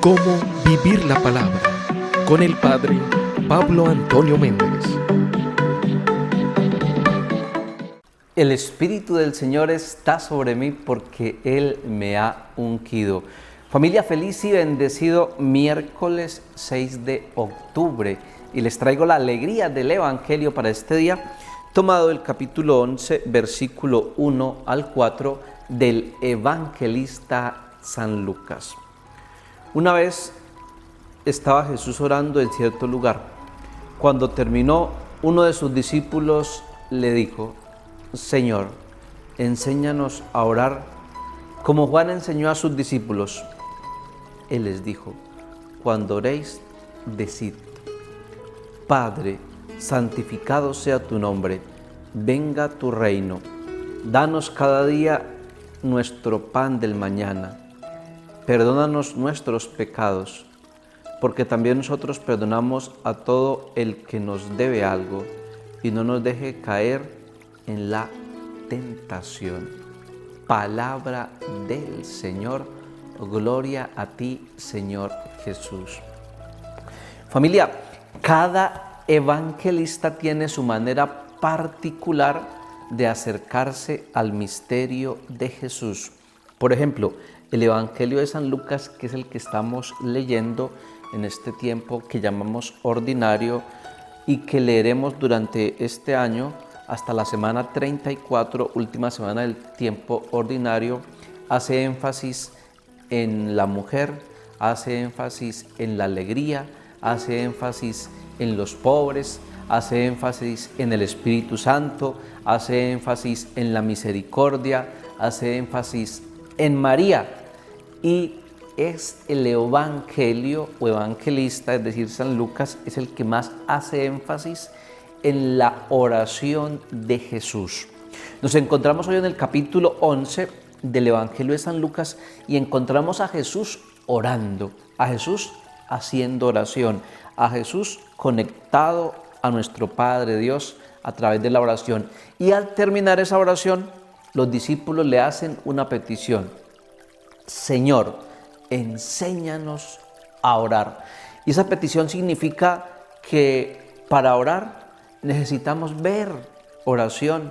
Cómo vivir la palabra con el Padre Pablo Antonio Méndez. El Espíritu del Señor está sobre mí porque Él me ha ungido. Familia, feliz y bendecido miércoles 6 de octubre. Y les traigo la alegría del Evangelio para este día, tomado del capítulo 11, versículo 1 al 4 del evangelista San Lucas. Una vez estaba Jesús orando en cierto lugar. Cuando terminó, uno de sus discípulos le dijo: Señor, enséñanos a orar como Juan enseñó a sus discípulos. Él les dijo: cuando oréis, decid: Padre, santificado sea tu nombre, venga tu reino. Danos cada día nuestro pan del mañana. Perdónanos nuestros pecados, porque también nosotros perdonamos a todo el que nos debe algo, y no nos deje caer en la tentación. Palabra del Señor. Gloria a ti, Señor Jesús. Familia, cada evangelista tiene su manera particular de acercarse al misterio de Jesús. Por ejemplo, el Evangelio de San Lucas, que es el que estamos leyendo en este tiempo que llamamos ordinario y que leeremos durante este año hasta la semana 34, última semana del tiempo ordinario, hace énfasis en la mujer, hace énfasis en la alegría, hace énfasis en los pobres, hace énfasis en el Espíritu Santo, hace énfasis en la misericordia, hace énfasis en María. Y es el evangelio o evangelista, es decir, San Lucas, es el que más hace énfasis en la oración de Jesús. Nos encontramos hoy en el capítulo 11 del Evangelio de San Lucas y encontramos a Jesús orando, a Jesús haciendo oración, a Jesús conectado a nuestro Padre Dios a través de la oración. Y al terminar esa oración, los discípulos le hacen una petición: Señor, enséñanos a orar. Y esa petición significa que para orar necesitamos ver oración.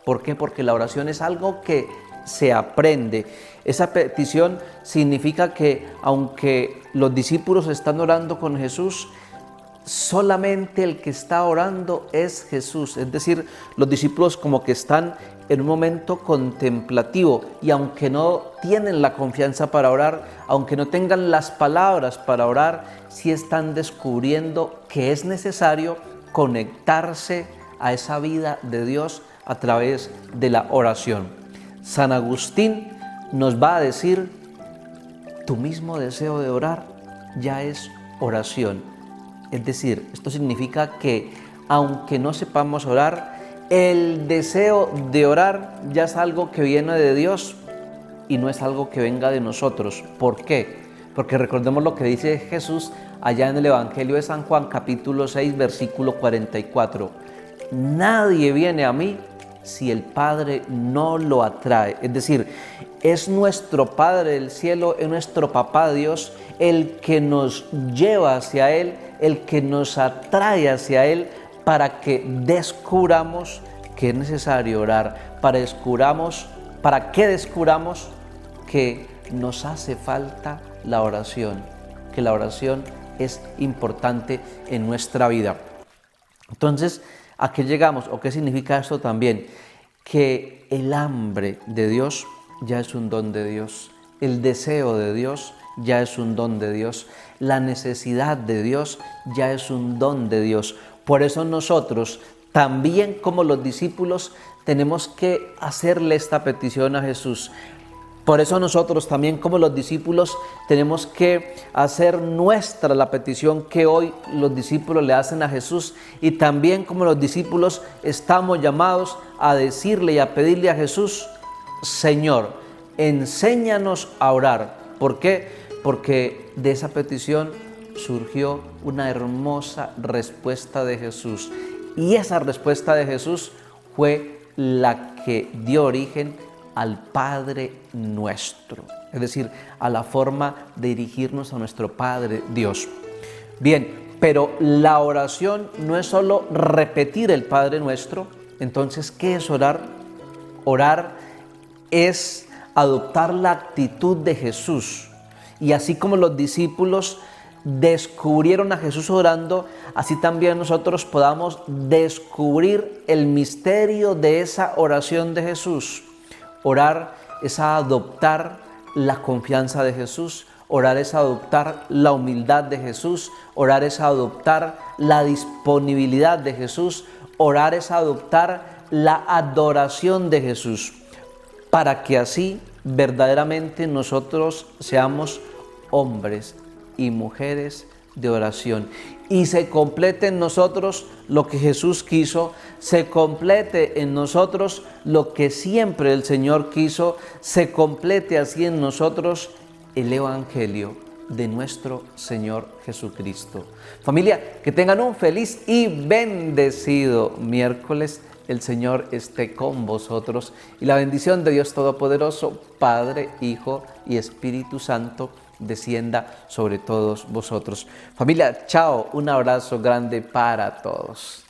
¿Por qué? Porque la oración es algo que se aprende. Esa petición significa que aunque los discípulos están orando con Jesús, solamente el que está orando es Jesús. Es decir, los discípulos como que están en un momento contemplativo y aunque no tienen la confianza para orar, aunque no tengan las palabras para orar, sí están descubriendo que es necesario conectarse a esa vida de Dios a través de la oración. San Agustín nos va a decir: tu mismo deseo de orar ya es oración. Es decir, esto significa que aunque no sepamos orar, el deseo de orar ya es algo que viene de Dios y no es algo que venga de nosotros. ¿Por qué? Porque recordemos lo que dice Jesús allá en el Evangelio de San Juan, capítulo 6, versículo 44. Nadie viene a mí si el Padre no lo atrae. Es decir, es nuestro Padre del cielo, es nuestro Papá Dios el que nos lleva hacia Él, el que nos atrae hacia Él para que descubramos que es necesario orar, para que descubramos que nos hace falta la oración, que la oración es importante en nuestra vida. Entonces, ¿a qué llegamos? ¿O qué significa esto también? Que el hambre de Dios ya es un don de Dios, el deseo de Dios ya es un don de Dios, la necesidad de Dios ya es un don de Dios. Por eso nosotros, también como los discípulos, tenemos que hacerle esta petición a Jesús. Por eso nosotros también como los discípulos tenemos que hacer nuestra la petición que hoy los discípulos le hacen a Jesús, y también como los discípulos estamos llamados a decirle y a pedirle a Jesús: Señor, enséñanos a orar. ¿Por qué? Porque de esa petición surgió una hermosa respuesta de Jesús, y esa respuesta de Jesús fue la que dio origen al Padre Nuestro. es decir, a la forma de dirigirnos a nuestro Padre Dios. Bien, pero la oración no es solo repetir el Padre Nuestro. Entonces, ¿qué es orar? Orar es adoptar la actitud de Jesús. Y así como los discípulos descubrieron a Jesús orando, así también nosotros podamos descubrir el misterio de esa oración de Jesús. Orar es adoptar la confianza de Jesús, orar es adoptar la humildad de Jesús, orar es adoptar la disponibilidad de Jesús, orar es adoptar la adoración de Jesús, para que así verdaderamente nosotros seamos hombres y mujeres de oración y se complete en nosotros lo que Jesús quiso, se complete en nosotros lo que siempre el Señor quiso, se complete así en nosotros el Evangelio de nuestro Señor Jesucristo. Familia, que tengan un feliz y bendecido miércoles. El Señor esté con vosotros y la bendición de Dios Todopoderoso, Padre, Hijo y Espíritu Santo, descienda sobre todos vosotros. Familia, chao, un abrazo grande para todos.